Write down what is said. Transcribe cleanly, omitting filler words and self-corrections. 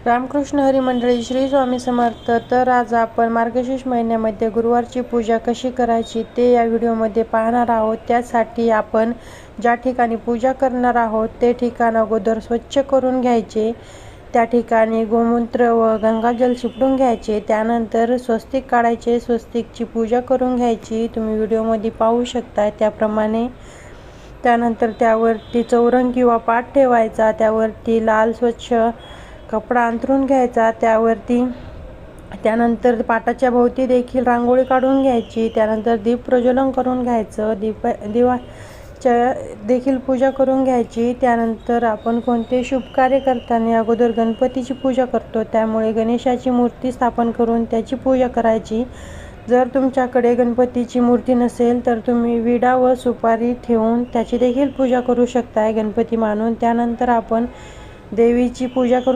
रामकृष्ण हरी मंडळी, श्री स्वामी समर्थ. तर आज आपण मार्गशीर्ष महिन्यामध्ये गुरुवारची पूजा कशी करायची ते या व्हिडिओमध्ये पाहणार आहोत. त्यासाठी आपण ज्या ठिकाणी पूजा करणार आहोत ते ठिकाण अगोदर स्वच्छ करून घ्यायचे. त्या ठिकाणी गोमूत्र व गंगाजल शिंपडून घ्यायचे. त्यानंतर स्वस्तिक काढायचे, स्वस्तिकची पूजा करून घ्यायची. तुम्ही व्हिडिओमध्ये पाहू शकता त्याप्रमाणे. त्यानंतर त्यावरती चौरंग किंवा पाट ठेवायचा. त्यावरती लाल स्वच्छ कपडा अंथरून घ्यायचा. त्यानंतर पाटाच्या भोवती देखील रांगोळी काढून घ्यायची. त्यानंतर दीप प्रज्वलन करून घ्यायचं. दिवाच्या देखील पूजा करून घ्यायची. त्यानंतर आपण कोणते शुभ कार्य करताना अगोदर गणपतीची पूजा करतो, त्यामुळे गणेशाची मूर्ती स्थापन करून त्याची पूजा करायची. जर तुमच्याकडे गणपतीची मूर्ती नसेल तर तुम्ही विडा व सुपारी ठेवून त्याची देखील पूजा करू शकता गणपती मानून. त्यानंतर आपण देवीची पूजा करू